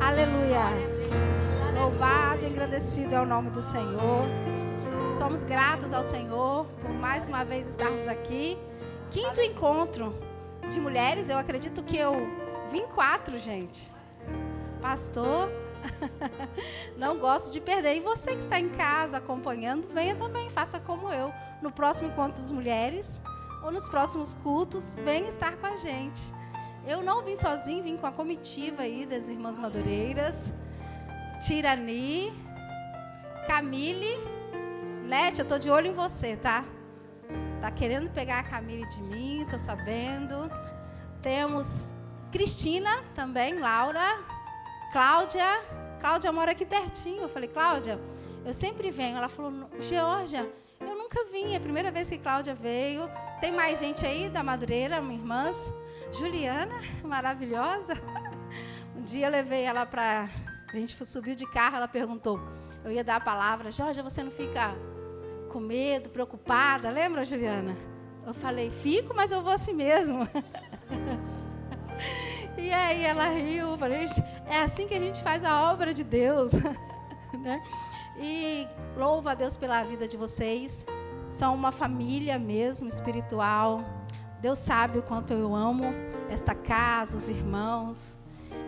Aleluias. Louvado e engrandecido é o nome do Senhor. Somos gratos ao Senhor por mais uma vez estarmos aqui. Quinto encontro de mulheres. Eu acredito que eu vim 4, gente. Pastor, não gosto de perder. E você que está em casa acompanhando, venha também, faça como eu. No próximo encontro das mulheres ou nos próximos cultos, venha estar com a gente. Eu não vim sozinho, vim com a comitiva aí das Irmãs Madureiras. Tirani, Camille, Nete, eu tô de olho em você, tá? Tá querendo pegar a Camille de mim, tô sabendo. Temos Cristina também, Laura, Cláudia. Cláudia mora aqui pertinho. Eu falei, Cláudia, eu sempre venho. Ela falou, Georgia, eu nunca vim, é a primeira vez que Cláudia veio. Tem mais gente aí da Madureira, minhas irmãs. Juliana, maravilhosa. Um dia eu levei ela para... A gente subiu de carro, ela perguntou, eu ia dar a palavra, Georgia, você não fica com medo, preocupada? Lembra, Juliana? Eu falei, fico, mas eu vou assim mesmo. E aí ela riu, falei, é assim que a gente faz a obra de Deus. Né? E louvo a Deus pela vida de vocês. São uma família mesmo, espiritual. Deus sabe o quanto eu amo esta casa, os irmãos.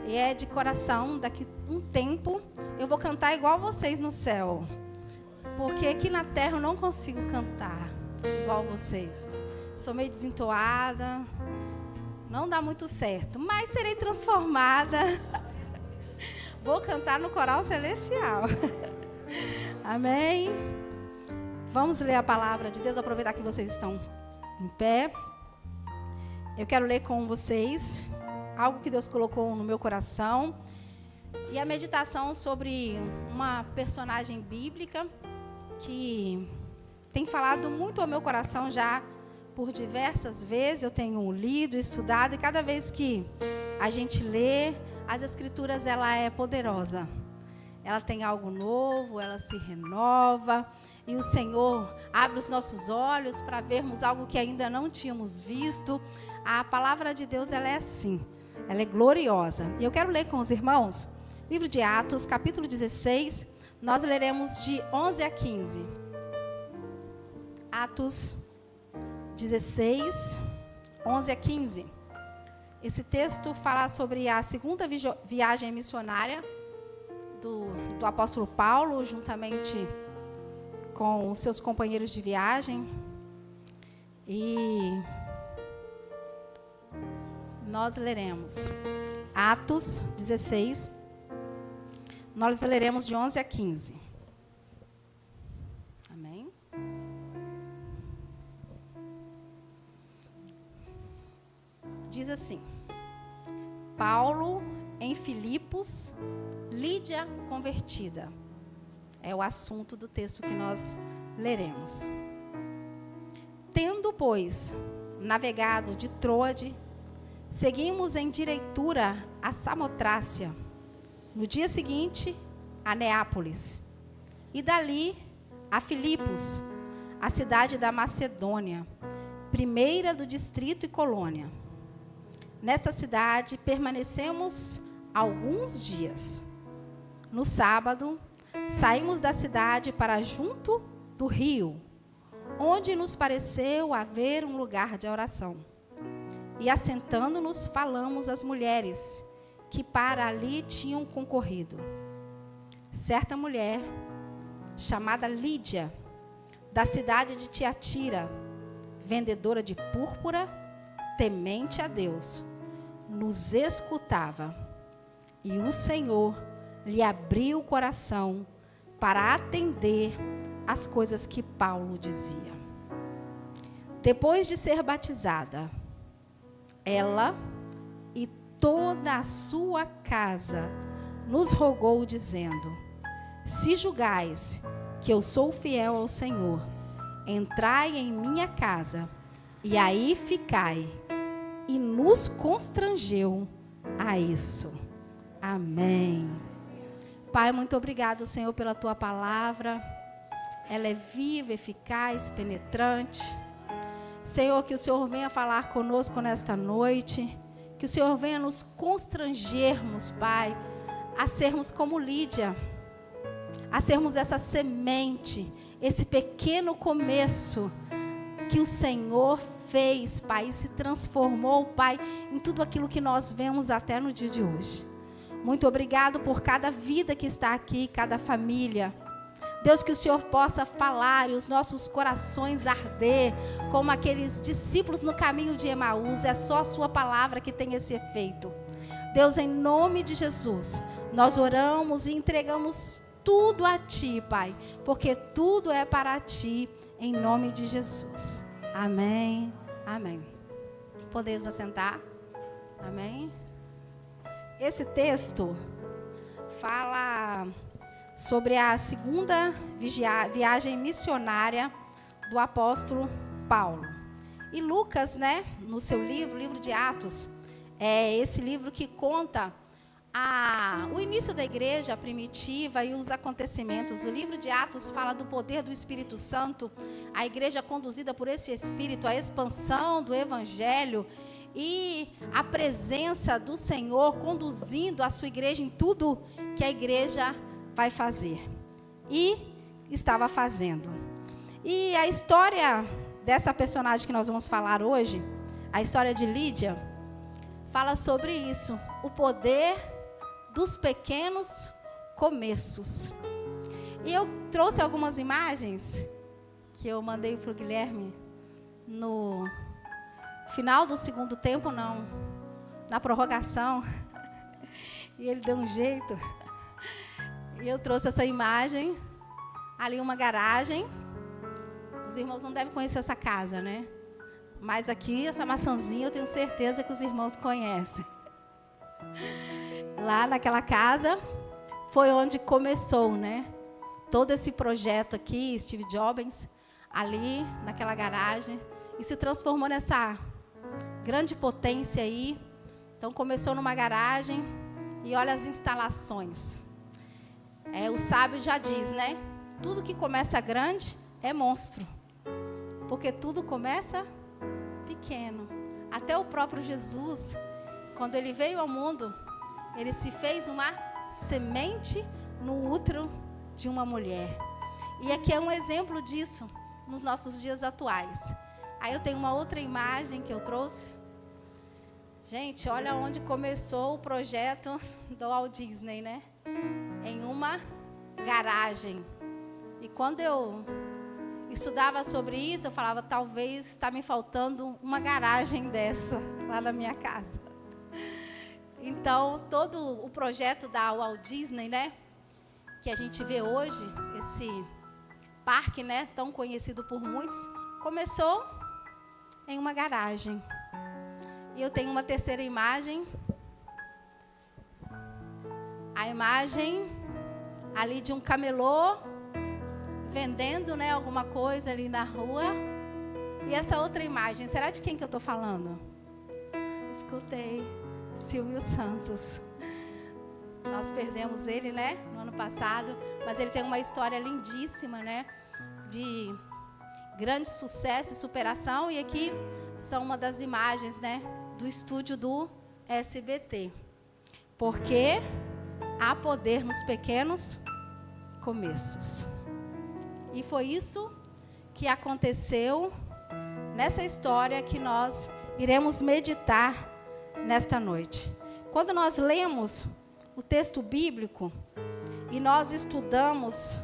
E é de coração, daqui um tempo, eu vou cantar igual vocês no céu. Porque aqui na terra eu não consigo cantar igual vocês. Sou meio desentoada, não dá muito certo, mas serei transformada. Vou cantar no coral celestial. Amém? Vamos ler a palavra de Deus, aproveitar que vocês estão em pé. Eu quero ler com vocês algo que Deus colocou no meu coração. E a meditação sobre uma personagem bíblica que tem falado muito ao meu coração já por diversas vezes. Eu tenho lido, estudado, e cada vez que a gente lê, as Escrituras, ela é poderosa. Ela tem algo novo, ela se renova. E o Senhor abre os nossos olhos para vermos algo que ainda não tínhamos visto. A palavra de Deus, ela é assim. Ela é gloriosa. E eu quero ler com os irmãos, livro de Atos, capítulo 16. Nós leremos de 11 a 15. Atos 16, 11 a 15. Esse texto fala sobre a segunda viagem missionária do apóstolo Paulo, juntamente com os seus companheiros de viagem. E nós leremos Atos 16, nós leremos de 11 a 15. Amém? Diz assim: Paulo em Filipos, Lídia convertida. É o assunto do texto que nós leremos. Tendo, pois, navegado de Troade, seguimos em direitura a Samotrácia. No dia seguinte, a Neápolis. E dali a Filipos, a cidade da Macedônia, primeira do distrito e colônia. Nesta cidade permanecemos alguns dias. No sábado, saímos da cidade para junto do rio, onde nos pareceu haver um lugar de oração. E assentando-nos, falamos às mulheres que para ali tinham concorrido. Certa mulher, chamada Lídia, da cidade de Tiatira, vendedora de púrpura, temente a Deus, nos escutava. E o Senhor lhe abriu o coração para atender às coisas que Paulo dizia. Depois de ser batizada, ela e toda a sua casa nos rogou, dizendo: se julgais que eu sou fiel ao Senhor, entrai em minha casa e aí ficai. E nos constrangeu a isso. Amém. Pai, muito obrigado, Senhor, pela tua palavra. Ela é viva, eficaz, penetrante. Senhor, que o Senhor venha falar conosco nesta noite. Que o Senhor venha nos constrangermos, Pai, a sermos como Lídia. A sermos essa semente, esse pequeno começo que o Senhor fez, Pai, e se transformou, Pai, em tudo aquilo que nós vemos até no dia de hoje. Muito obrigado por cada vida que está aqui, cada família. Deus, que o Senhor possa falar e os nossos corações arder, como aqueles discípulos no caminho de Emaús. É só a sua palavra que tem esse efeito. Deus, em nome de Jesus, nós oramos e entregamos tudo a Ti, Pai, porque tudo é para Ti, em nome de Jesus. Amém, amém. Podemos assentar? Amém. Esse texto fala sobre a segunda viagem missionária do apóstolo Paulo. E Lucas, né, no seu livro, livro de Atos, é esse livro que conta o início da igreja primitiva e os acontecimentos. O livro de Atos fala do poder do Espírito Santo, a igreja conduzida por esse Espírito, a expansão do Evangelho e a presença do Senhor conduzindo a sua igreja em tudo que a igreja vai fazer. E estava fazendo. E a história dessa personagem que nós vamos falar hoje, a história de Lídia, fala sobre isso, o poder dos pequenos começos. E eu trouxe algumas imagens que eu mandei para o Guilherme no final do segundo tempo, não, na prorrogação. E ele deu um jeito. E eu trouxe essa imagem, ali uma garagem. Os irmãos não devem conhecer essa casa, né? Mas aqui, essa maçãzinha, eu tenho certeza que os irmãos conhecem. Lá naquela casa, foi onde começou, né? Todo esse projeto aqui, Steve Jobs, ali, naquela garagem, e se transformou nessa grande potência aí. Então, começou numa garagem, e olha as instalações. O sábio já diz, né? Tudo que começa grande é monstro. Porque tudo começa pequeno. Até o próprio Jesus, quando ele veio ao mundo, ele se fez uma semente no útero de uma mulher. E aqui é um exemplo disso nos nossos dias atuais. Aí eu tenho uma outra imagem que eu trouxe. Gente, olha onde começou o projeto do Walt Disney, né? Em uma garagem. E quando eu estudava sobre isso, eu falava, talvez está me faltando uma garagem dessa lá na minha casa. Então, todo o projeto da Walt Disney, né, que a gente vê hoje, esse parque, né, tão conhecido por muitos, começou em uma garagem. E eu tenho uma terceira imagem. A imagem ali de um camelô vendendo, né, alguma coisa ali na rua. E essa outra imagem, será de quem que eu estou falando? Escutei. Silvio Santos. Nós perdemos ele, né, no ano passado, mas ele tem uma história lindíssima, né, de grande sucesso e superação. E aqui são uma das imagens, né, do estúdio do SBT. Porque há poder nos pequenos começos. E foi isso que aconteceu nessa história que nós iremos meditar nesta noite. Quando nós lemos o texto bíblico e nós estudamos,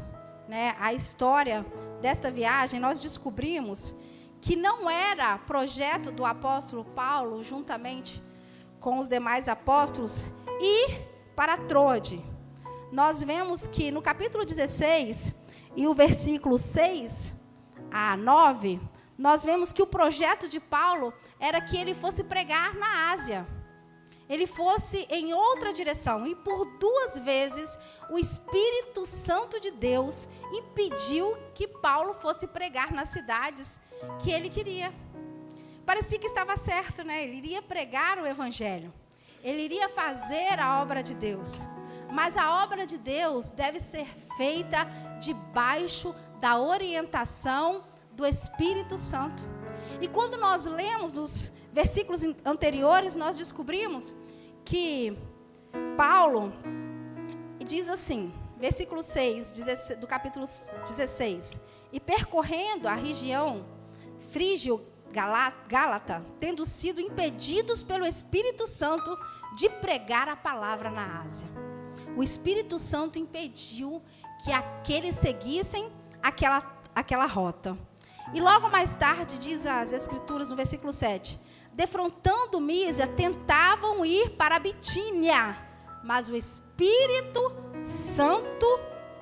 né, a história desta viagem, nós descobrimos que não era projeto do apóstolo Paulo, juntamente com os demais apóstolos, ir para Troade. Nós vemos que no capítulo 16 e o versículo 6 a 9, nós vemos que o projeto de Paulo era que ele fosse pregar na Ásia. Ele fosse em outra direção. E por 2 vezes, o Espírito Santo de Deus impediu que Paulo fosse pregar nas cidades que ele queria. Parecia que estava certo, né? Ele iria pregar o Evangelho. Ele iria fazer a obra de Deus. Mas a obra de Deus deve ser feita debaixo da orientação do Espírito Santo. E quando nós lemos os versículos anteriores, nós descobrimos que Paulo diz assim, versículo 6 do capítulo 16: e percorrendo a região frígio-gálata, tendo sido impedidos pelo Espírito Santo de pregar a palavra na Ásia. O Espírito Santo impediu que aqueles seguissem aquela rota. E logo mais tarde, diz as Escrituras no versículo 7, defrontando Mísia, tentavam ir para a Bitínia, mas o Espírito Santo,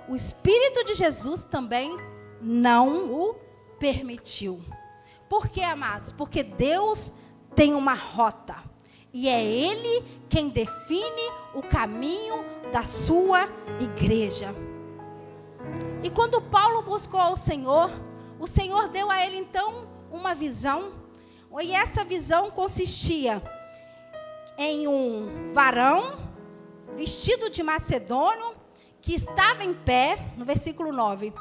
o Espírito de Jesus também não o permitiu. Por quê, amados? Porque Deus tem uma rota. E é Ele quem define o caminho da sua igreja. E quando Paulo buscou o Senhor deu a ele então uma visão. E essa visão consistia em um varão vestido de macedônio que estava em pé, no versículo 9.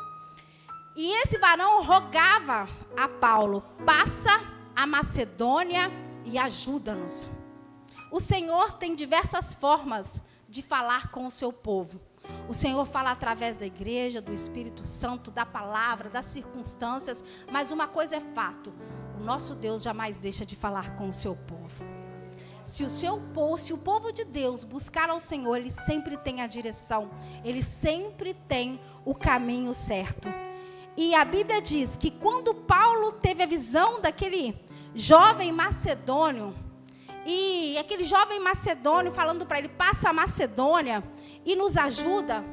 E esse varão rogava a Paulo: passa a Macedônia e ajuda-nos. O Senhor tem diversas formas de falar com o seu povo. O Senhor fala através da igreja, do Espírito Santo, da palavra, das circunstâncias. Mas uma coisa é fato: o nosso Deus jamais deixa de falar com o seu povo. Se o povo de Deus buscar ao Senhor, ele sempre tem a direção, ele sempre tem o caminho certo. E a Bíblia diz que quando Paulo teve a visão daquele jovem macedônio, e aquele jovem macedônio falando para ele: passa a Macedônia e nos ajuda,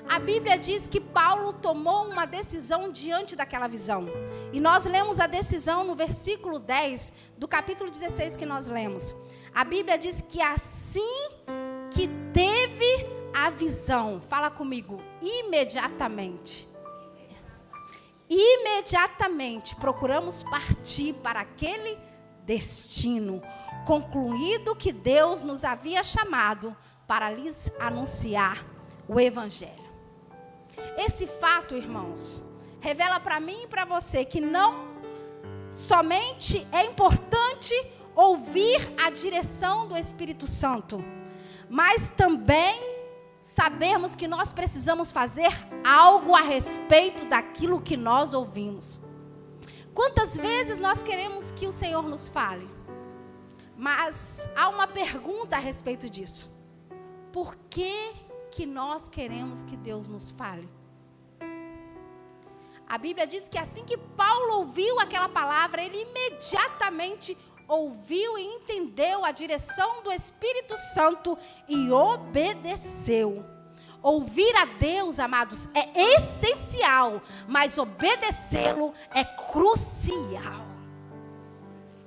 a Bíblia diz que Paulo tomou uma decisão diante daquela visão. E nós lemos a decisão no versículo 10 do capítulo 16 que nós lemos. A Bíblia diz que assim que teve a visão, fala comigo, imediatamente procuramos partir para aquele destino, concluído que Deus nos havia chamado para lhes anunciar o Evangelho. Esse fato, irmãos, revela para mim e para você que não somente é importante ouvir a direção do Espírito Santo, mas também sabermos que nós precisamos fazer algo a respeito daquilo que nós ouvimos. Quantas vezes nós queremos que o Senhor nos fale? Mas há uma pergunta a respeito disso. Por que nós queremos que Deus nos fale? A Bíblia diz que assim que Paulo ouviu aquela palavra, ele imediatamente ouviu e entendeu a direção do Espírito Santo e obedeceu. Ouvir a Deus, amados, é essencial, mas obedecê-lo é crucial.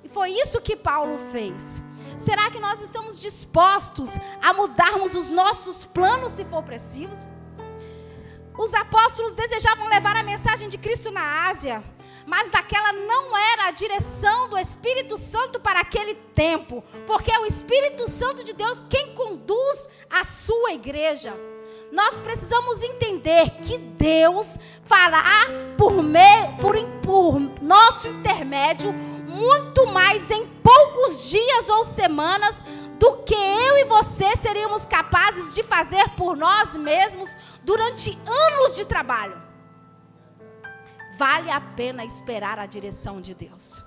E foi isso que Paulo fez. Será que nós estamos dispostos a mudarmos os nossos planos se for preciso? Os apóstolos desejavam levar a mensagem de Cristo na Ásia, mas daquela não era a direção do Espírito Santo para aquele tempo, porque é o Espírito Santo de Deus quem conduz a sua igreja. Nós precisamos entender que Deus fará por nosso intermédio muito mais em poucos dias ou semanas do que eu e você seríamos capazes de fazer por nós mesmos durante anos de trabalho. Vale a pena esperar a direção de Deus.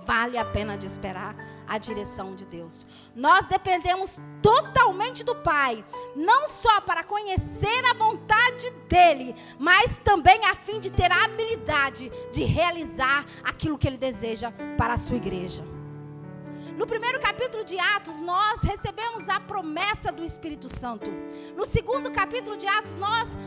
Vale a pena de esperar a direção de Deus. Nós dependemos totalmente do Pai, não só para conhecer a vontade dEle, mas também a fim de ter a habilidade de realizar aquilo que Ele deseja para a sua igreja. No primeiro capítulo de Atos, nós recebemos a promessa do Espírito Santo. No segundo capítulo de Atos, nós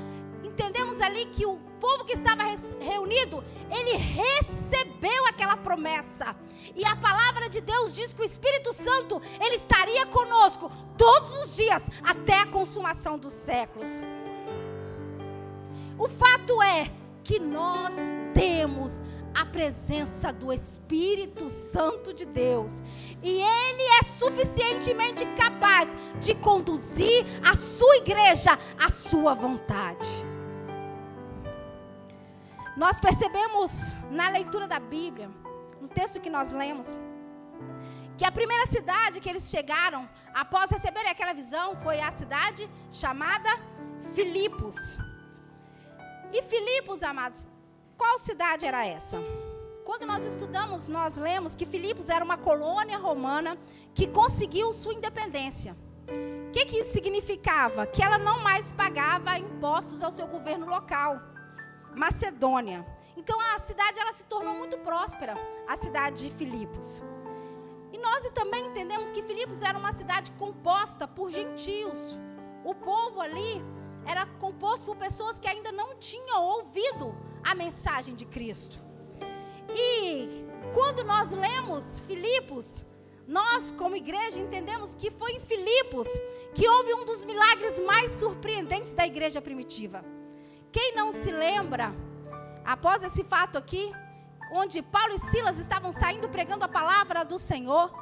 entendemos ali que o povo que estava reunido, ele recebeu aquela promessa. E a palavra de Deus diz que o Espírito Santo, ele estaria conosco todos os dias, até a consumação dos séculos. O fato é que nós temos a presença do Espírito Santo de Deus. E Ele é suficientemente capaz de conduzir a sua igreja à sua vontade. Nós percebemos na leitura da Bíblia, no texto que nós lemos, que a primeira cidade que eles chegaram, após receberem aquela visão, foi a cidade chamada Filipos. E Filipos, amados, qual cidade era essa? Quando nós estudamos, nós lemos que Filipos era uma colônia romana que conseguiu sua independência. O que isso significava? Que ela não mais pagava impostos ao seu governo local, Macedônia. Então a cidade ela se tornou muito próspera, a cidade de Filipos. E nós também entendemos que Filipos era uma cidade composta por gentios. O povo ali era composto por pessoas que ainda não tinham ouvido a mensagem de Cristo. E quando nós lemos Filipos, nós como igreja entendemos que foi em Filipos que houve um dos milagres mais surpreendentes da igreja primitiva. Quem não se lembra, após esse fato aqui, onde Paulo e Silas estavam saindo pregando a palavra do Senhor,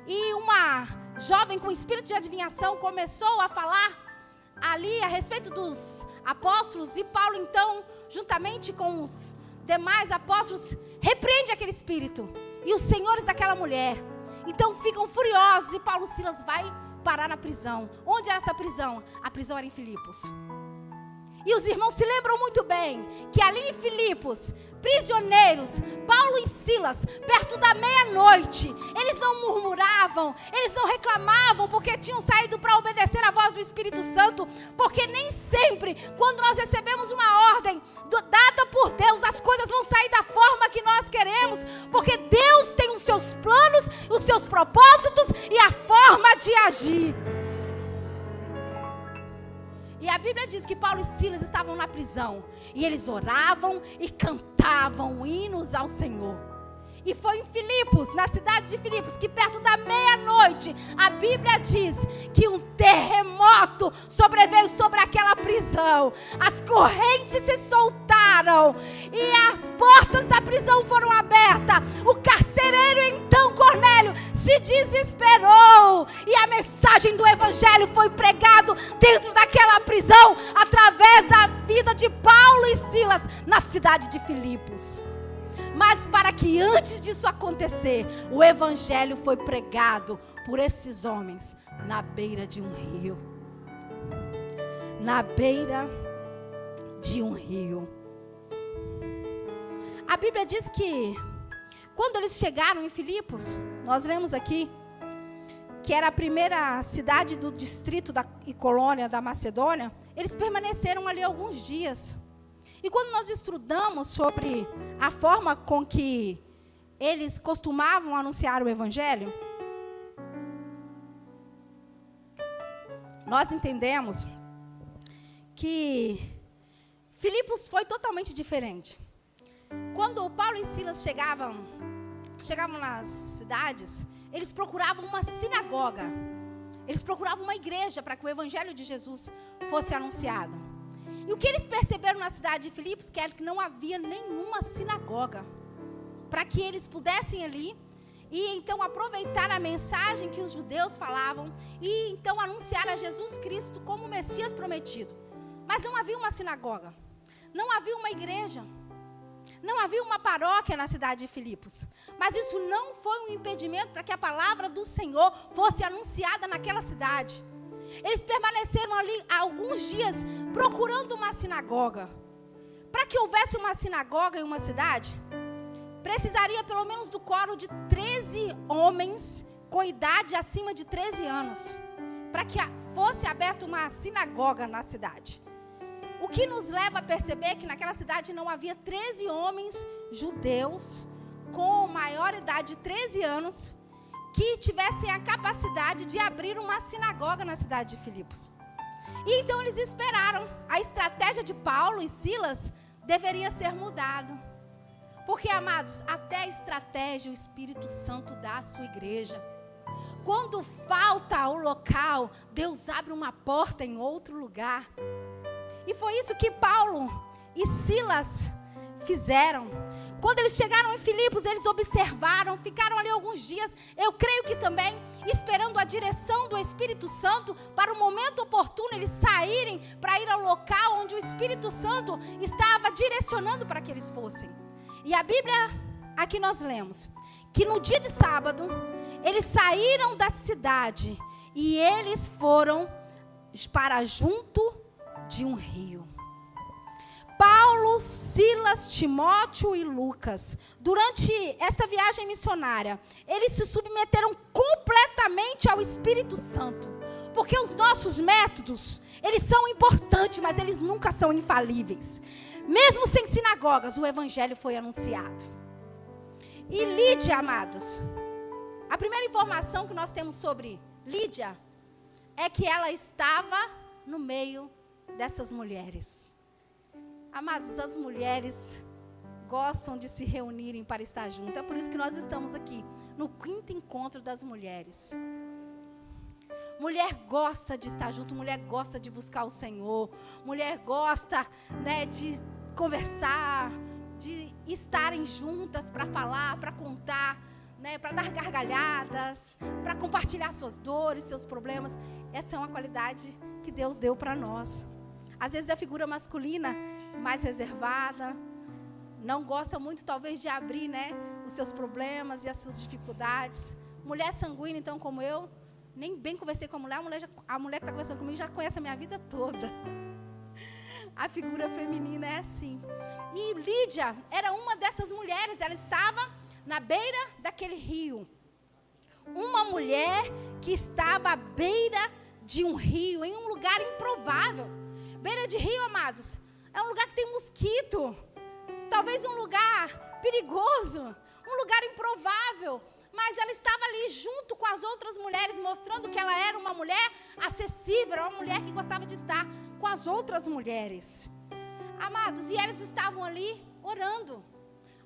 e uma jovem com espírito de adivinhação começou a falar ali a respeito dos apóstolos, e Paulo então, juntamente com os demais apóstolos, repreende aquele espírito, e os senhores daquela mulher, então ficam furiosos, e Paulo e Silas vai parar na prisão. Onde era essa prisão? A prisão era em Filipos. E os irmãos se lembram muito bem que ali em Filipos, prisioneiros, Paulo e Silas, perto da meia-noite, eles não murmuravam, eles não reclamavam porque tinham saído para obedecer a voz do Espírito Santo, porque nem sempre, quando nós recebemos uma ordem dada por Deus, as coisas vão sair da forma que nós queremos, porque Deus tem os seus planos, os seus propósitos e a forma de agir. E a Bíblia diz que Paulo e Silas estavam na prisão, e eles oravam e cantavam hinos ao Senhor. E foi em Filipos, na cidade de Filipos, que perto da meia-noite, a Bíblia diz que um terremoto sobreveio sobre aquela prisão. As correntes se soltaram e as portas da prisão foram abertas. O carcereiro, então, Cornélio, se desesperou. E a mensagem do Evangelho foi pregado dentro daquela prisão, através da vida de Paulo e Silas, na cidade de Filipos. Mas para que antes disso acontecer, o Evangelho foi pregado por esses homens na beira de um rio. Na beira de um rio. A Bíblia diz que quando eles chegaram em Filipos, nós lemos aqui que era a primeira cidade do distrito e colônia da Macedônia, eles permaneceram ali alguns dias. E quando nós estudamos sobre a forma com que eles costumavam anunciar o Evangelho, nós entendemos que Filipos foi totalmente diferente. Quando Paulo e Silas chegavam nas cidades, eles procuravam uma sinagoga, eles procuravam uma igreja para que o Evangelho de Jesus fosse anunciado. E o que eles perceberam na cidade de Filipos, que era que não havia nenhuma sinagoga, para que eles pudessem ali, e então aproveitar a mensagem que os judeus falavam, e então anunciar a Jesus Cristo como o Messias prometido. Mas não havia uma sinagoga, não havia uma igreja, não havia uma paróquia na cidade de Filipos. Mas isso não foi um impedimento para que a palavra do Senhor fosse anunciada naquela cidade. Eles permaneceram ali alguns dias procurando uma sinagoga. Para que houvesse uma sinagoga em uma cidade, precisaria pelo menos do quórum de 13 homens com idade acima de 13 anos, para que fosse aberta uma sinagoga na cidade. O que nos leva a perceber que naquela cidade não havia 13 homens judeus com maior idade de 13 anos que tivessem a capacidade de abrir uma sinagoga na cidade de Filipos. E então eles esperaram. A estratégia de Paulo e Silas deveria ser mudada. Porque, amados, até a estratégia o Espírito Santo dá à sua igreja. Quando falta o local, Deus abre uma porta em outro lugar. E foi isso que Paulo e Silas fizeram. Quando eles chegaram em Filipos, eles observaram, ficaram ali alguns dias, eu creio que também, esperando a direção do Espírito Santo, para o momento oportuno eles saírem para ir ao local onde o Espírito Santo estava direcionando para que eles fossem. E a Bíblia, aqui nós lemos, que no dia de sábado, eles saíram da cidade e eles foram para junto de um rio. Paulo, Silas, Timóteo e Lucas, durante esta viagem missionária, eles se submeteram completamente ao Espírito Santo. Porque os nossos métodos, eles são importantes, mas eles nunca são infalíveis. Mesmo sem sinagogas, o evangelho foi anunciado. E Lídia, amados, a primeira informação que nós temos sobre Lídia é que ela estava no meio dessas mulheres. Amados, as mulheres gostam de se reunirem para estar juntas. É por isso que nós estamos aqui, no 5º encontro das mulheres. Mulher gosta de estar junto, mulher gosta de buscar o Senhor. Mulher gosta, né, de conversar, de estarem juntas para falar, para contar, né, para dar gargalhadas, para compartilhar suas dores, seus problemas. Essa é uma qualidade que Deus deu para nós. Às vezes a figura masculina mais reservada, não gosta muito talvez de abrir, né, os seus problemas e as suas dificuldades. Mulher sanguínea, então, como eu, nem bem conversei com a mulher que está conversando comigo já conhece a minha vida toda. A figura feminina é assim. E Lídia era uma dessas mulheres, ela estava na beira daquele rio. Uma mulher que estava à beira de um rio, em um lugar improvável. Beira de rio, amados, é um lugar que tem mosquito, talvez um lugar perigoso, um lugar improvável, mas ela estava ali junto com as outras mulheres, mostrando que ela era uma mulher acessível, era uma mulher que gostava de estar com as outras mulheres. Amados, e elas estavam ali orando.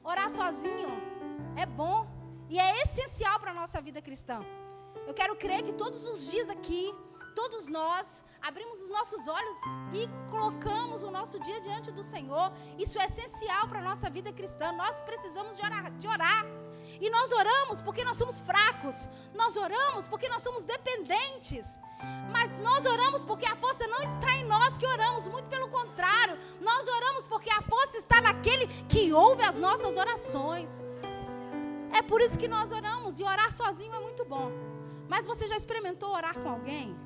Orar sozinho é bom e é essencial para a nossa vida cristã. Eu quero crer que todos os dias aqui, todos nós abrimos os nossos olhos e colocamos o nosso dia diante do Senhor. Isso é essencial para a nossa vida cristã. Nós precisamos de orar. E nós oramos porque nós somos fracos. Nós oramos porque nós somos dependentes. Mas nós oramos porque a força não está em nós que oramos. Muito pelo contrário. Nós oramos porque a força está naquele que ouve as nossas orações. É por isso que nós oramos. E orar sozinho é muito bom. Mas você já experimentou orar com alguém?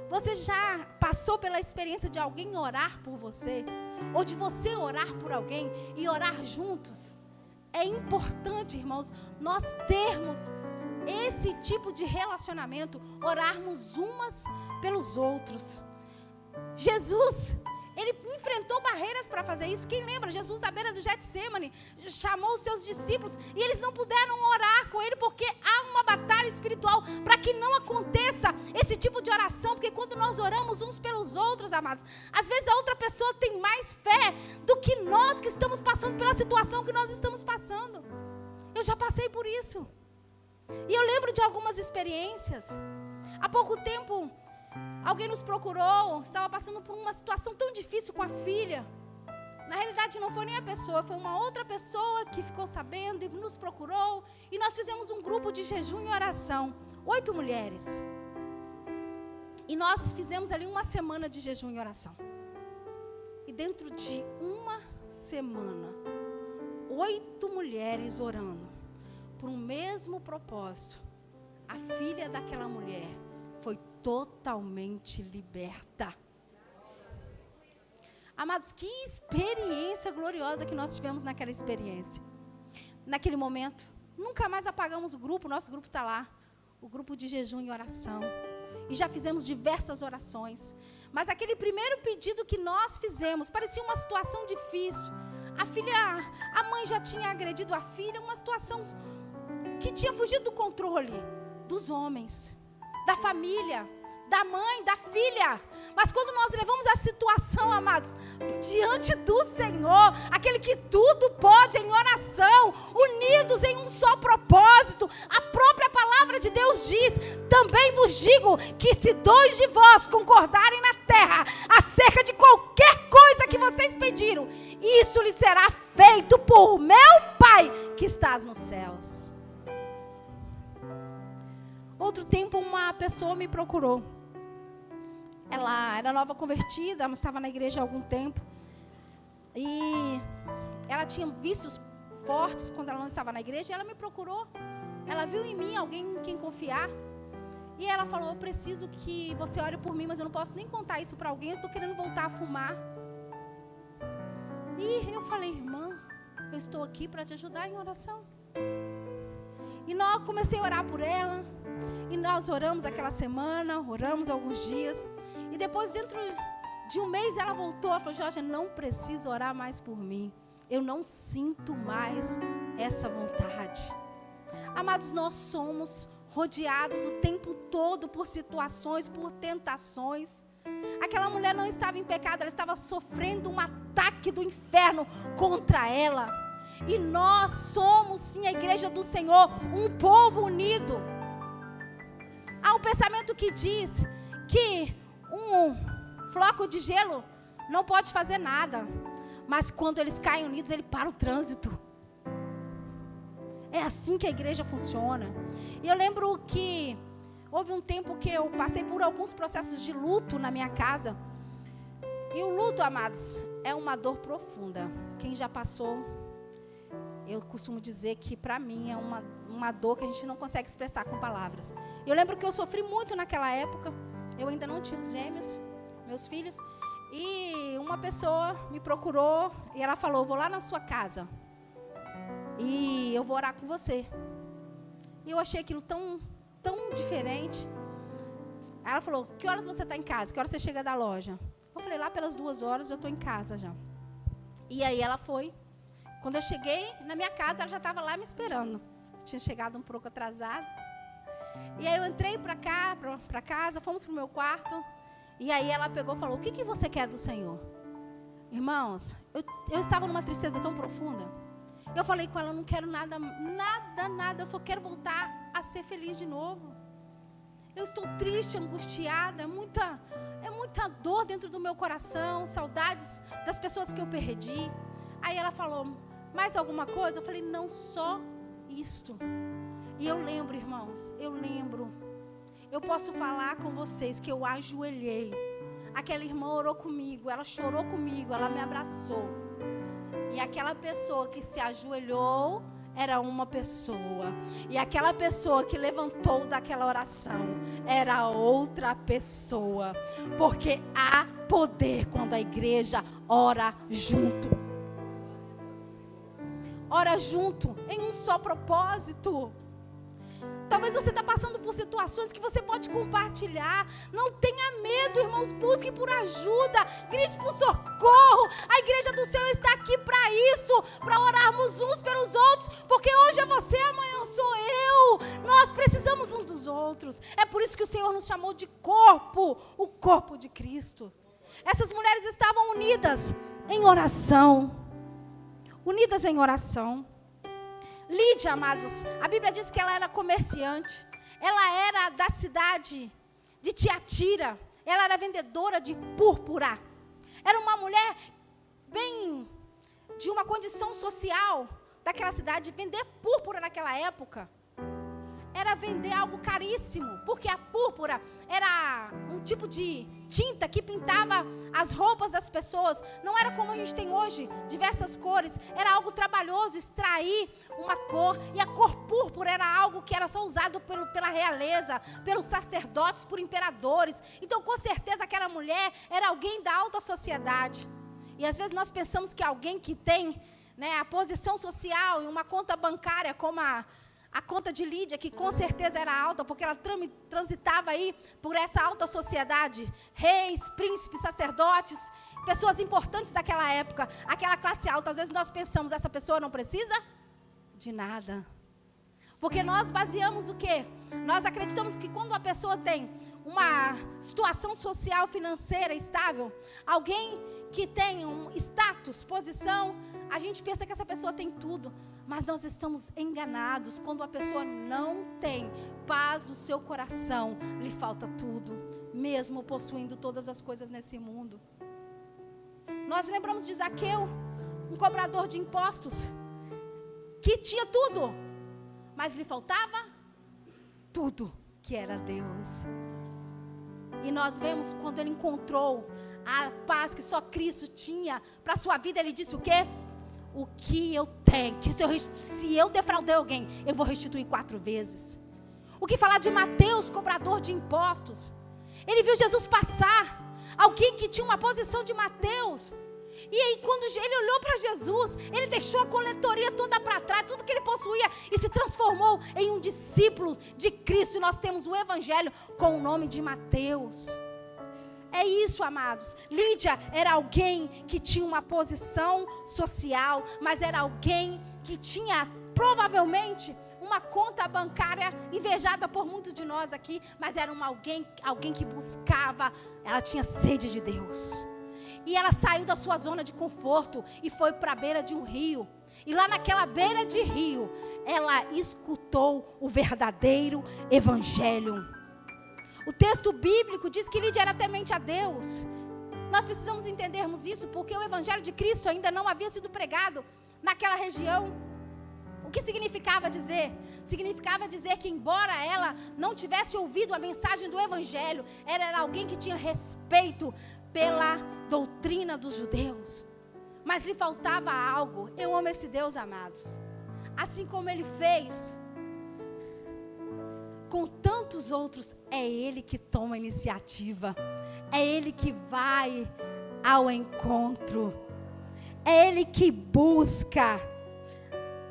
Você já passou pela experiência de alguém orar por você? Ou de você orar por alguém e orar juntos? É importante, irmãos, nós termos esse tipo de relacionamento, orarmos umas pelos outros. Jesus, ele enfrentou barreiras para fazer isso. Quem lembra? Jesus, à beira do Getsêmani, chamou os seus discípulos e eles não puderam orar com ele porque há uma batalha espiritual para que não aconteça esse tipo de oração. Porque quando nós oramos uns pelos outros, amados, às vezes a outra pessoa tem mais fé do que nós que estamos passando pela situação que nós estamos passando. Eu já passei por isso. E eu lembro de algumas experiências. Há pouco tempo, alguém nos procurou, estava passando por uma situação tão difícil com a filha. Na realidade não foi nem a pessoa, foi uma outra pessoa que ficou sabendo e nos procurou. E nós fizemos um grupo de jejum e oração, 8 mulheres. E nós fizemos ali uma semana de jejum e oração. E dentro de uma semana, 8 mulheres orando por um mesmo propósito. A filha daquela mulher foi totalmente liberta. Amados, que experiência gloriosa que nós tivemos naquela experiência. Naquele momento, nunca mais apagamos o grupo, nosso grupo está lá. O grupo de jejum e oração. E já fizemos diversas orações. Mas aquele primeiro pedido que nós fizemos, parecia uma situação difícil. A mãe já tinha agredido a filha, uma situação que tinha fugido do controle dos homens, da família, da mãe, da filha. Mas quando nós levamos a situação, amados, diante do Senhor, aquele que tudo pode, em oração, unidos em um só propósito, a própria palavra de Deus diz: também vos digo que se 2 de vós concordarem na terra acerca de qualquer coisa que vocês pediram, isso lhes será outro tempo, uma pessoa me procurou. Ela era nova convertida, mas estava na igreja há algum tempo. E ela tinha vícios fortes quando ela não estava na igreja. E ela me procurou. Ela viu em mim alguém em quem confiar. E ela falou, eu preciso que você ore por mim, mas eu não posso nem contar isso para alguém. Eu estou querendo voltar a fumar. E eu falei, irmã, eu estou aqui para te ajudar em oração. E nós comecei a orar por ela. E nós oramos aquela semana, oramos alguns dias. E depois, dentro de um mês, ela voltou. Ela falou, Jorge, não precisa orar mais por mim. Eu não sinto mais essa vontade. Amados, nós somos rodeados o tempo todo por situações, por tentações. Aquela mulher não estava em pecado, ela estava sofrendo um ataque do inferno contra ela. E nós somos, sim, a igreja do Senhor, um povo unido. Há um pensamento que diz que um floco de gelo não pode fazer nada, mas quando eles caem unidos, ele para o trânsito. É assim que a igreja funciona. E eu lembro que houve um tempo que eu passei por alguns processos de luto na minha casa. E o luto, amados, é uma dor profunda. Quem já passou, eu costumo dizer que para mim é uma dor que a gente não consegue expressar com palavras. Eu lembro que eu sofri muito naquela época. Eu ainda não tinha os gêmeos, meus filhos. E uma pessoa me procurou e ela falou, vou lá na sua casa e eu vou orar com você. E eu achei aquilo tão diferente. Aí ela falou, que horas você está em casa? Que horas você chega da loja? Eu falei, lá pelas 2 horas eu estou em casa já. E aí ela foi. Quando eu cheguei na minha casa, ela já estava lá me esperando. Eu tinha chegado um pouco atrasada. E aí eu entrei para casa, fomos para o meu quarto. E aí ela pegou e falou, o que você quer do Senhor? Irmãos, eu estava numa tristeza tão profunda. Eu falei com ela, eu não quero nada, eu só quero voltar a ser feliz de novo. Eu estou triste, angustiada, é muita dor dentro do meu coração, saudades das pessoas que eu perdi. Aí ela falou, mais alguma coisa? Eu falei, não, só isto. E eu lembro, irmãos, eu posso falar com vocês que eu ajoelhei. Aquela irmã orou comigo, ela chorou comigo, ela me abraçou. E aquela pessoa que se ajoelhou era uma pessoa. E aquela pessoa que levantou daquela oração era outra pessoa. Porque há poder quando a igreja ora junto. Ora junto, em um só propósito. Talvez você está passando por situações que você pode compartilhar. Não tenha medo, irmãos. Busque por ajuda. Grite por socorro. A igreja do Senhor está aqui para isso. Para orarmos uns pelos outros. Porque hoje é você, amanhã sou eu. Nós precisamos uns dos outros. É por isso que o Senhor nos chamou de corpo. O corpo de Cristo. Essas mulheres estavam unidas em oração. Unidas em oração. Lídia, amados, a Bíblia diz que ela era comerciante. Ela era da cidade de Tiatira. Ela era vendedora de púrpura. Era uma mulher bem de uma condição social daquela cidade. Vender púrpura naquela época era vender algo caríssimo. Porque a púrpura era um tipo de tinta que pintava as roupas das pessoas. Não era como a gente tem hoje, diversas cores. Era algo trabalhoso, extrair uma cor. E a cor púrpura era algo que era só usado pela realeza, pelos sacerdotes, por imperadores. Então, com certeza, aquela mulher era alguém da alta sociedade. E às vezes nós pensamos que alguém que tem, né, a posição social em uma conta bancária como a conta de Lídia, que com certeza era alta, porque ela transitava aí por essa alta sociedade. Reis, príncipes, sacerdotes, pessoas importantes daquela época, aquela classe alta. Às vezes nós pensamos, essa pessoa não precisa de nada. Porque nós baseamos o quê? Nós acreditamos que quando uma pessoa tem uma situação social, financeira estável, alguém que tem um status, posição, a gente pensa que essa pessoa tem tudo. Mas nós estamos enganados quando a pessoa não tem paz no seu coração. Lhe falta tudo, mesmo possuindo todas as coisas nesse mundo. Nós lembramos de Zaqueu, um cobrador de impostos, que tinha tudo, mas lhe faltava tudo que era Deus. E nós vemos quando ele encontrou a paz que só Cristo tinha para a sua vida, ele disse o quê? O que eu tenho, que se eu defraudei alguém, eu vou restituir 4 vezes. O que falar de Mateus, cobrador de impostos? Ele viu Jesus passar, alguém que tinha uma posição de Mateus. E aí quando ele olhou para Jesus, ele deixou a coletoria toda para trás, tudo que ele possuía, e se transformou em um discípulo de Cristo. E nós temos o Evangelho com o nome de Mateus. É isso, amados. Lídia era alguém que tinha uma posição social, mas era alguém que tinha provavelmente uma conta bancária invejada por muitos de nós aqui, mas era alguém que buscava, ela tinha sede de Deus. E ela saiu da sua zona de conforto e foi para a beira de um rio. E lá naquela beira de rio, ela escutou o verdadeiro Evangelho. O texto bíblico diz que Lídia era temente a Deus. Nós precisamos entendermos isso, porque o Evangelho de Cristo ainda não havia sido pregado naquela região. O que significava dizer? Significava dizer que, embora ela não tivesse ouvido a mensagem do Evangelho, ela era alguém que tinha respeito pela doutrina dos judeus. Mas lhe faltava algo. Eu amo esse Deus, amados. Assim como Ele fez com tantos outros, é Ele que toma a iniciativa. É Ele que vai ao encontro. É Ele que busca.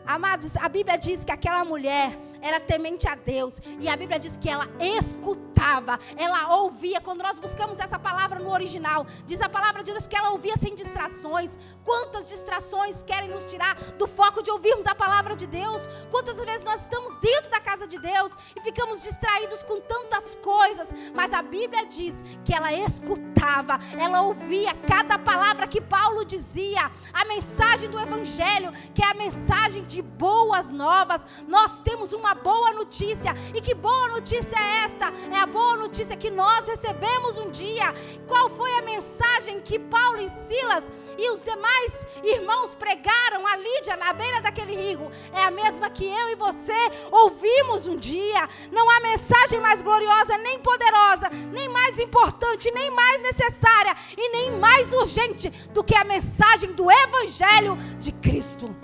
Amados, a Bíblia diz que aquela mulher era temente a Deus. E a Bíblia diz que ela escutava, ela ouvia. Quando nós buscamos essa palavra no original, diz a palavra de Deus que ela ouvia sem distrações. Quantas distrações querem nos tirar do foco de ouvirmos a palavra de Deus? Quantas vezes nós estamos dentro da casa de Deus e ficamos distraídos com tantas coisas? Mas a Bíblia diz que ela escutava, ela ouvia cada palavra que Paulo dizia. A mensagem do Evangelho, que é a mensagem de boas novas. Nós temos uma boa notícia. E que boa notícia é esta? É a boa notícia que nós recebemos um dia. Qual foi a mensagem que Paulo e Silas e os demais irmãos pregaram a Lídia na beira daquele rio? É a mesma que eu e você ouvimos um dia. Não há mensagem mais gloriosa, nem poderosa, nem mais importante, nem mais necessária e nem mais urgente do que a mensagem do Evangelho de Cristo.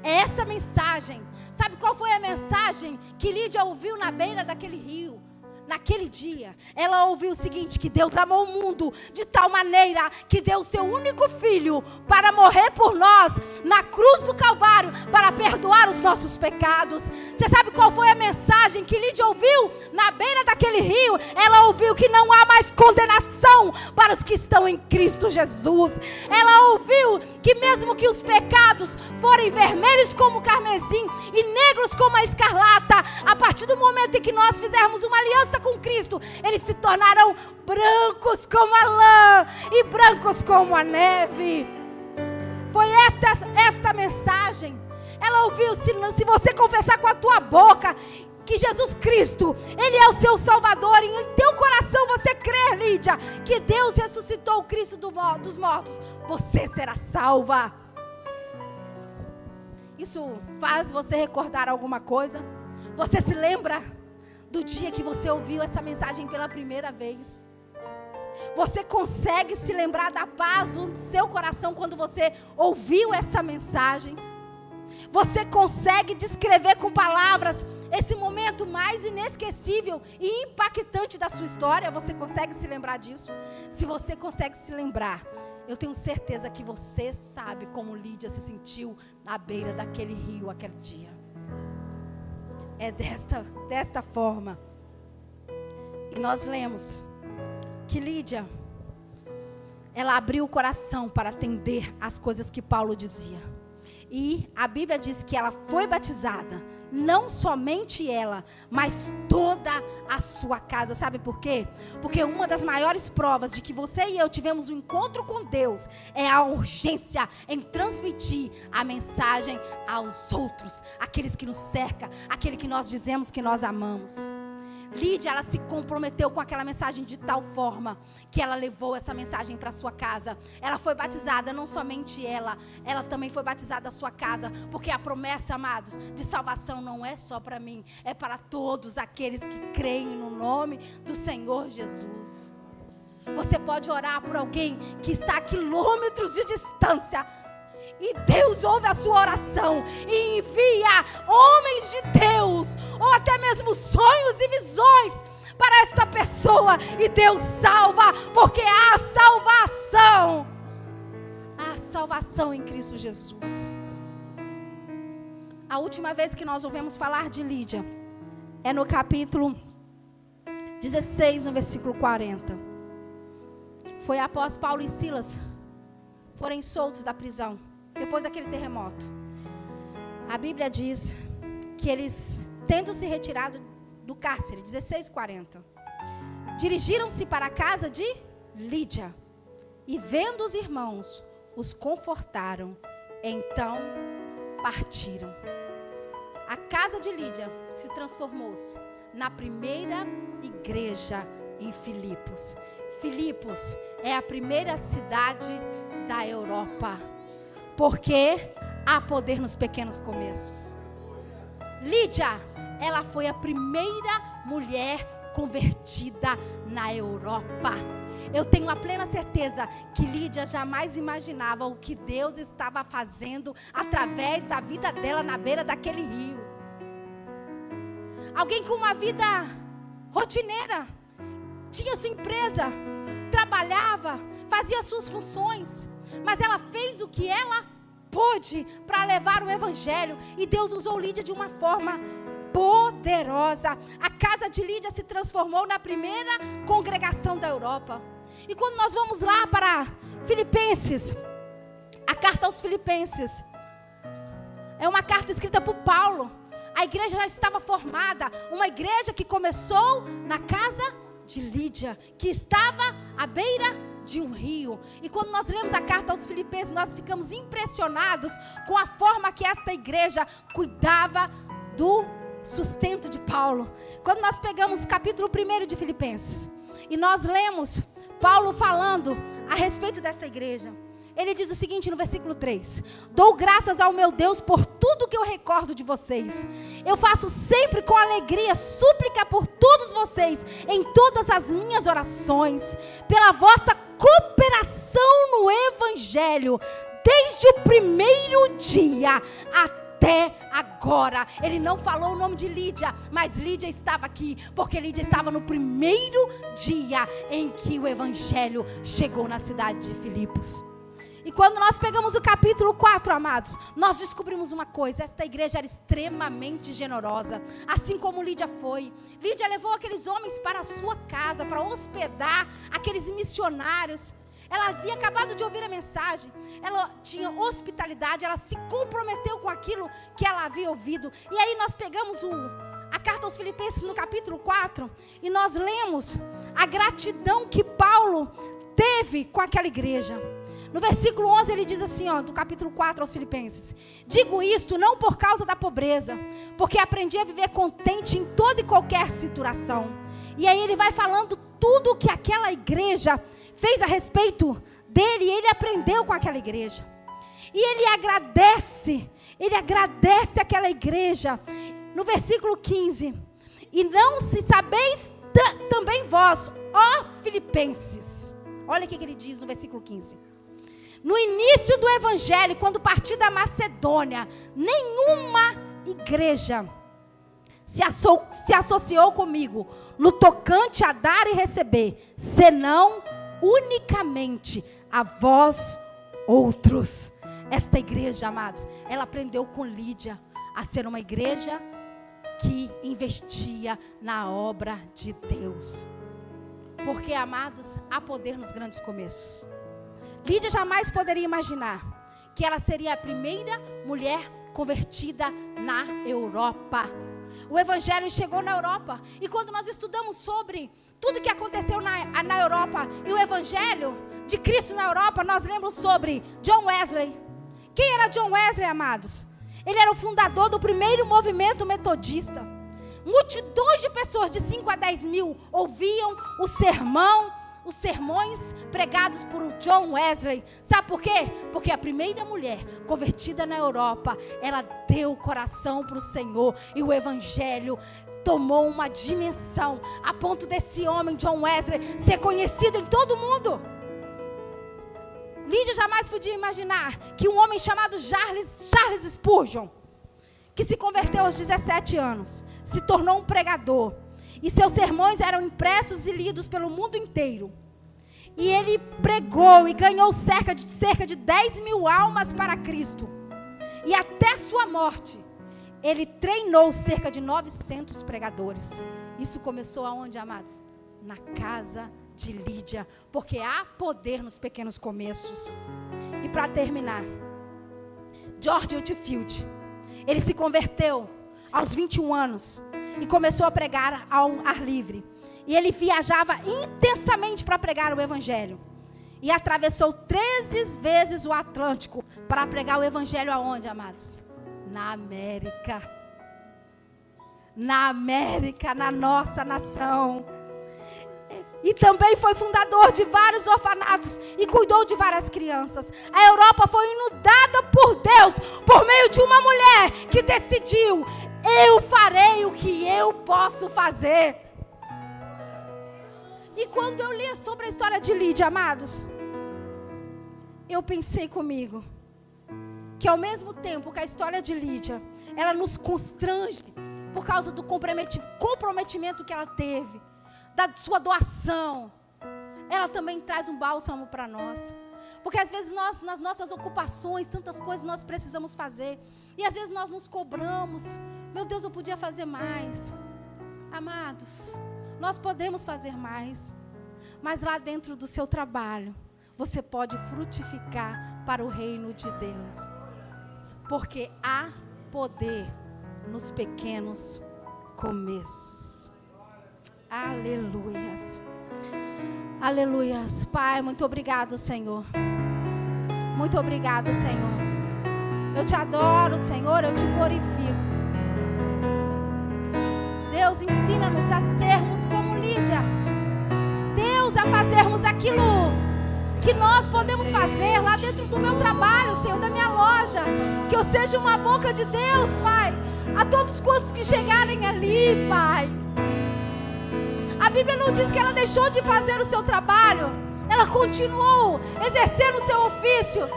É esta mensagem. Sabe qual foi a mensagem que Lídia ouviu na beira daquele rio? Naquele dia, ela ouviu o seguinte: que Deus amou o mundo de tal maneira que deu o seu único filho para morrer por nós na cruz do Calvário, para perdoar os nossos pecados. Você sabe qual foi a mensagem que Lídia ouviu na beira daquele rio? Ela ouviu que não há mais condenação para os que estão em Cristo Jesus. Ela ouviu que mesmo que os pecados forem vermelhos como o carmesim e negros como a escarlata, a partir do momento em que nós fizermos uma aliança com Cristo, eles se tornarão brancos como a lã e brancos como a neve. Foi esta mensagem. Ela ouviu: se você confessar com a tua boca que Jesus Cristo, Ele é o seu Salvador, e em teu coração você crer, Lídia, que Deus ressuscitou o Cristo dos mortos, você será salva. Isso faz você recordar alguma coisa? Você se lembra do dia que você ouviu essa mensagem pela primeira vez? Você consegue se lembrar da paz do seu coração quando você ouviu essa mensagem? Você consegue descrever com palavras esse momento mais inesquecível e impactante da sua história? Você consegue se lembrar disso? Se você consegue se lembrar, eu tenho certeza que você sabe como Lídia se sentiu na beira daquele rio aquele dia. É desta forma. E nós lemos que Lídia, ela abriu o coração para atender as coisas que Paulo dizia. E a Bíblia diz que ela foi batizada, não somente ela, mas toda a sua casa. Sabe por quê? Porque uma das maiores provas de que você e eu tivemos um encontro com Deus é a urgência em transmitir a mensagem aos outros, aqueles que nos cercam, aquele que nós dizemos que nós amamos. Lídia, ela se comprometeu com aquela mensagem de tal forma que ela levou essa mensagem para sua casa. Ela foi batizada, não somente ela também foi batizada a sua casa, porque a promessa, amados, de salvação não é só para mim, é para todos aqueles que creem no nome do Senhor Jesus. Você pode orar por alguém que está a quilômetros de distância, e Deus ouve a sua oração e envia homens de Deus, ou até mesmo sonhos e visões para esta pessoa, e Deus salva, porque há salvação. Há salvação em Cristo Jesus. A última vez que nós ouvimos falar de Lídia é no capítulo 16, no versículo 40. Foi após Paulo e Silas forem soltos da prisão, depois daquele terremoto. A Bíblia diz que eles, tendo se retirado do cárcere, 16:40, dirigiram-se para a casa de Lídia, e vendo os irmãos, os confortaram, então partiram. A casa de Lídia se transformou-se na primeira igreja em Filipos. Filipos é a primeira cidade da Europa, porque há poder nos pequenos começos. Lídia, ela foi a primeira mulher convertida na Europa. Eu tenho a plena certeza que Lídia jamais imaginava o que Deus estava fazendo através da vida dela na beira daquele rio. Alguém com uma vida rotineira, tinha sua empresa, trabalhava, fazia suas funções, mas ela fez o que ela pôde para levar o evangelho, e Deus usou Lídia de uma forma poderosa. A casa de Lídia se transformou na primeira congregação da Europa. E quando nós vamos lá para Filipenses, a carta aos Filipenses é uma carta escrita por Paulo. A igreja já estava formada, uma igreja que começou na casa de Lídia, que estava à beira de um rio. E quando nós lemos a carta aos Filipenses, nós ficamos impressionados com a forma que esta igreja cuidava do sustento de Paulo. Quando nós pegamos o capítulo 1 de Filipenses e nós lemos Paulo falando a respeito dessa igreja, ele diz o seguinte no versículo 3: dou graças ao meu Deus por tudo que eu recordo de vocês. Eu faço sempre com alegria súplica por todos vocês em todas as minhas orações, pela vossa cooperação no evangelho, desde o primeiro dia até agora. Ele não falou o nome de Lídia, mas Lídia estava aqui, porque Lídia estava no primeiro dia em que o evangelho chegou na cidade de Filipos. E quando nós pegamos o capítulo 4, amados, nós descobrimos uma coisa: esta igreja era extremamente generosa, assim como Lídia foi. Lídia levou aqueles homens para a sua casa, para hospedar aqueles missionários. Ela havia acabado de ouvir a mensagem, ela tinha hospitalidade, ela se comprometeu com aquilo que ela havia ouvido. E aí nós pegamos a carta aos Filipenses no capítulo 4, e nós lemos a gratidão que Paulo teve com aquela igreja. No versículo 11 ele diz assim, do capítulo 4 aos Filipenses: digo isto não por causa da pobreza, porque aprendi a viver contente em toda e qualquer situação. E aí ele vai falando tudo o que aquela igreja fez a respeito dele, e ele aprendeu com aquela igreja. E ele agradece aquela igreja. No versículo 15: e não se sabeis também vós, ó Filipenses. Olha o que ele diz no versículo 15. No início do evangelho, quando parti da Macedônia, nenhuma igreja se associou comigo no tocante a dar e receber, senão unicamente a vós outros. Esta igreja, amados, ela aprendeu com Lídia a ser uma igreja que investia na obra de Deus. Porque, amados, há poder nos grandes começos. Lídia jamais poderia imaginar que ela seria a primeira mulher convertida na Europa. O evangelho chegou na Europa, e quando nós estudamos sobre tudo que aconteceu na Europa e o evangelho de Cristo na Europa, nós lembramos sobre John Wesley. Quem era John Wesley, amados? Ele era o fundador do primeiro movimento metodista. Multidões de pessoas, de 5 a 10 mil, ouviam os sermões pregados por John Wesley. Sabe por quê? Porque a primeira mulher convertida na Europa, ela deu o coração para o Senhor, e o evangelho tomou uma dimensão, a ponto desse homem, John Wesley, ser conhecido em todo o mundo. Lídia jamais podia imaginar que um homem chamado Charles Spurgeon, que se converteu aos 17 anos, se tornou um pregador, e seus sermões eram impressos e lidos pelo mundo inteiro. E ele pregou e ganhou cerca de 10 mil almas para Cristo. E até sua morte, ele treinou cerca de 900 pregadores. Isso começou aonde, amados? Na casa de Lídia, porque há poder nos pequenos começos. E para terminar, George Whitefield, ele se converteu aos 21 anos e começou a pregar ao ar livre. E ele viajava intensamente para pregar o evangelho. E atravessou 13 vezes o Atlântico para pregar o evangelho aonde, amados? Na América. Na América, na nossa nação. E também foi fundador de vários orfanatos e cuidou de várias crianças. A Europa foi inundada por Deus, por meio de uma mulher que decidiu: eu farei o que eu posso fazer. E quando eu li sobre a história de Lídia, amados, eu pensei comigo que ao mesmo tempo que a história de Lídia, ela nos constrange por causa do comprometimento que ela teve, da sua doação, ela também traz um bálsamo para nós. Porque às vezes nós, nas nossas ocupações, tantas coisas nós precisamos fazer, e às vezes nós nos cobramos: meu Deus, eu podia fazer mais. Amados, nós podemos fazer mais, mas lá dentro do seu trabalho, você pode frutificar para o reino de Deus. Porque há poder nos pequenos começos. Aleluias. Aleluias. Pai, muito obrigado, Senhor. Muito obrigado, Senhor. Eu te adoro, Senhor, eu te glorifico. Deus, ensina-nos a sermos como Lídia. Deus, a fazermos aquilo que nós podemos fazer lá dentro do meu trabalho, Senhor, da minha loja. Que eu seja uma boca de Deus, Pai, a todos quantos que chegarem ali, Pai. A Bíblia não diz que ela deixou de fazer o seu trabalho. Ela continuou exercendo o seu ofício,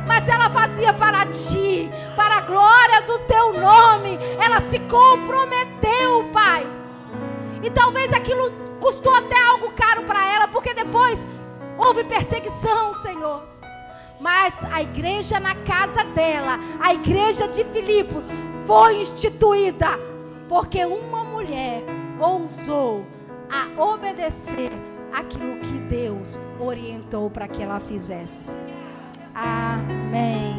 mas ela fazia para ti, para a glória do teu nome. Ela se comprometeu, Pai. E talvez aquilo custou até algo caro para ela, porque depois houve perseguição, Senhor. Mas a igreja na casa dela, a igreja de Filipos, foi instituída porque uma mulher ousou a obedecer aquilo que Deus orientou para que ela fizesse. Amém.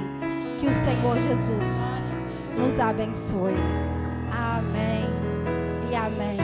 Que o Senhor Jesus nos abençoe. Amém e amém.